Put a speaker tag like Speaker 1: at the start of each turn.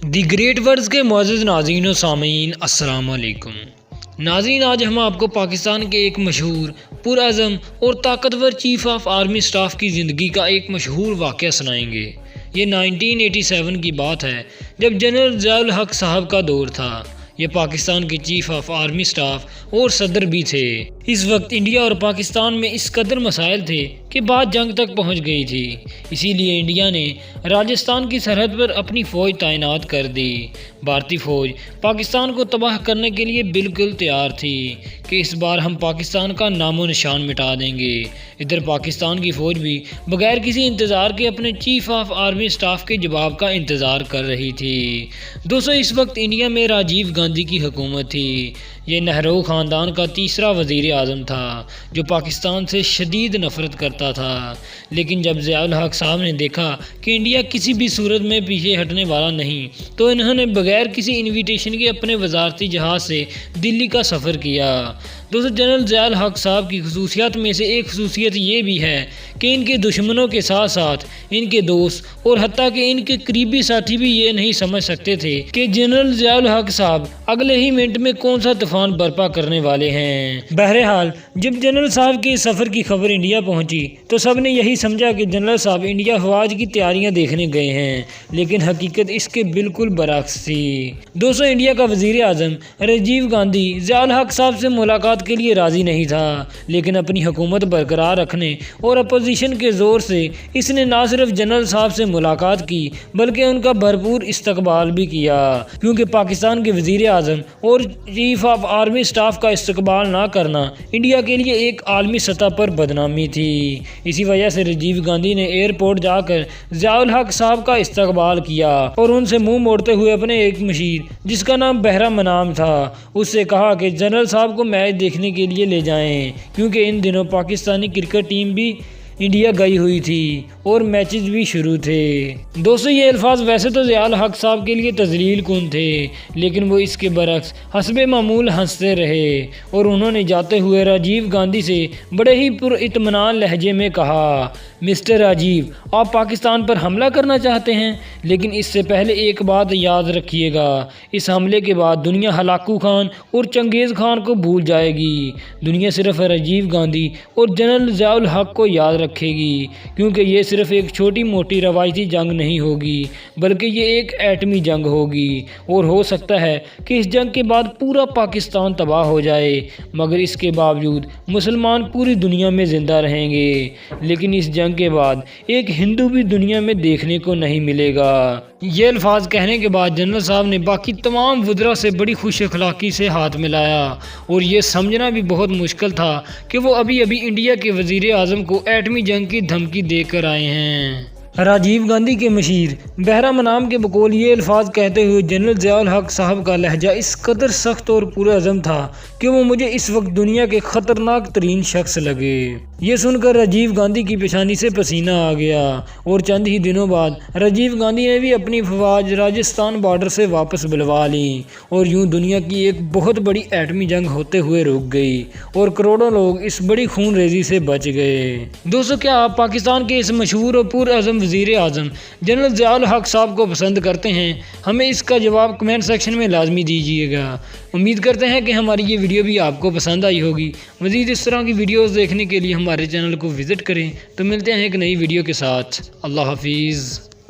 Speaker 1: The great words کے معزز ناظرین و سامعین السلام علیکم۔ ناظرین، آج ہم آپ کو پاکستان کے ایک مشہور، پرعزم اور طاقتور چیف آف آرمی سٹاف کی زندگی کا ایک مشہور واقعہ سنائیں گے۔ یہ 1987 کی بات ہے، جب جنرل ضیاء الحق صاحب کا دور تھا۔ یہ پاکستان کے چیف آف آرمی سٹاف اور صدر بھی تھے۔ اس وقت انڈیا اور پاکستان میں اس قدر مسائل تھے کہ بات جنگ تک پہنچ گئی تھی۔ اسی لیے انڈیا نے راجستھان کی سرحد پر اپنی فوج تعینات کر دی۔ بھارتی فوج پاکستان کو تباہ کرنے کے لیے بالکل تیار تھی کہ اس بار ہم پاکستان کا نام و نشان مٹا دیں گے۔ ادھر پاکستان کی فوج بھی بغیر کسی انتظار کے اپنے چیف آف آرمی سٹاف کے جواب کا انتظار کر رہی تھی۔ دوستو، اس وقت انڈیا میں راجیو گاندھی کی حکومت تھی۔ یہ نہرو خاندان کا تیسرا وزیر اعظم تھا جو پاکستان سے شدید نفرت کرتا تھا۔ لیکن جب ضیاء الحق صاحب نے دیکھا کہ انڈیا کسی بھی صورت میں پیچھے ہٹنے والا نہیں، تو انہوں نے بغیر کسی انویٹیشن کے اپنے وزارتی جہاز سے دلی کا سفر کیا۔ دوستو، جنرل ضیاء الحق صاحب کی خصوصیات میں سے ایک خصوصیت یہ بھی ہے کہ ان کے دشمنوں کے ساتھ ساتھ ان کے دوست اور حتیٰ کہ ان کے قریبی ساتھی بھی یہ نہیں سمجھ سکتے تھے کہ جنرل ضیاء الحق صاحب اگلے ہی منٹ میں کون سا طوفان برپا کرنے والے ہیں۔ بہرحال جب جنرل صاحب کے سفر کی خبر انڈیا پہنچی تو سب نے یہی سمجھا کہ جنرل صاحب انڈیا افواج کی تیاریاں دیکھنے گئے ہیں، لیکن حقیقت اس کے بالکل برعکس تھی۔ دوستو، انڈیا کا وزیر اعظم راجیو گاندھی ضیاء الحق صاحب سے ملاقات کے لیے راضی نہیں تھا، لیکن اپنی حکومت برقرار رکھنے اور اپوزیشن کے زور سے اس نے نہ صرف جنرل صاحب سے ملاقات کی بلکہ ان کا بھرپور استقبال بھی کیا، کیونکہ پاکستان کے وزیر اعظم اور چیف آف آرمی سٹاف کا استقبال نہ کرنا انڈیا کے لیے ایک عالمی سطح پر بدنامی تھی۔ اسی وجہ سے راجیو گاندھی نے ایئرپورٹ جا کر ضیاء الحق صاحب کا استقبال کیا اور ان سے منہ موڑتے ہوئے اپنے ایک مشیر جس کا نام بہرا منام تھا اس سے کہا کہ جنرل صاحب کو میچ دیکھنے کے لیے لے جائیں، کیونکہ ان دنوں پاکستانی کرکٹ ٹیم بھی انڈیا گئی ہوئی تھی اور میچز بھی شروع تھے۔ دوستو، یہ الفاظ ویسے تو ضیاء الحق صاحب کے لیے تذلیل کن تھے، لیکن وہ اس کے برعکس حسب معمول ہنستے رہے اور انہوں نے جاتے ہوئے راجیو گاندھی سے بڑے ہی پر اطمینان لہجے میں کہا، مسٹر راجیو، آپ پاکستان پر حملہ کرنا چاہتے ہیں، لیکن اس سے پہلے ایک بات یاد رکھیے گا، اس حملے کے بعد دنیا ہلاکو خان اور چنگیز خان کو بھول جائے گی۔ دنیا صرف راجیو گاندھی اور جنرل ضیاء الحق کو یاد رکھے گی، کیونکہ یہ صرف ایک چھوٹی موٹی روایتی جنگ نہیں ہوگی بلکہ یہ ایک ایٹمی جنگ ہوگی، اور ہو سکتا ہے کہ اس جنگ کے بعد پورا پاکستان تباہ ہو جائے، مگر اس کے باوجود مسلمان پوری دنیا میں زندہ رہیں گے، لیکن اس جنگ کے بعد ایک ہندو بھی دنیا میں دیکھنے کو نہیں ملے گا۔ یہ الفاظ کہنے کے بعد جنرل صاحب نے باقی تمام وزراء سے بڑی خوش اخلاقی سے ہاتھ ملایا، اور یہ سمجھنا بھی بہت مشکل تھا کہ وہ ابھی انڈیا کے وزیر اعظم کو ایٹمی جنگ کی دھمکی دے کر آئے ہیں۔ راجیو گاندھی کے مشیر بہرا منام کے بقول یہ الفاظ کہتے ہوئے جنرل ضیاء الحق صاحب کا لہجہ اس قدر سخت اور پرعزم تھا کہ وہ مجھے اس وقت دنیا کے خطرناک ترین شخص لگے۔ یہ سن کر راجیو گاندھی کی پیشانی سے پسینہ آ گیا، اور چند ہی دنوں بعد راجیو گاندھی نے بھی اپنی فوج راجستھان بارڈر سے واپس بلوا لی، اور یوں دنیا کی ایک بہت بڑی ایٹمی جنگ ہوتے ہوئے رک گئی اور کروڑوں لوگ اس بڑی خون ریزی سے بچ گئے۔ دوستو، کیا آپ پاکستان کے اس مشہور اور پرعزم وزیر اعظم جنرل ضیاء الحق صاحب کو پسند کرتے ہیں؟ ہمیں اس کا جواب کمنٹ سیکشن میں لازمی دیجیے گا۔ امید کرتے ہیں کہ ہماری یہ ویڈیو بھی آپ کو پسند آئی ہوگی۔ مزید اس طرح کی ویڈیوز دیکھنے کے لیے ہمارے چینل کو وزٹ کریں۔ تو ملتے ہیں ایک نئی ویڈیو کے ساتھ۔ اللہ حافظ۔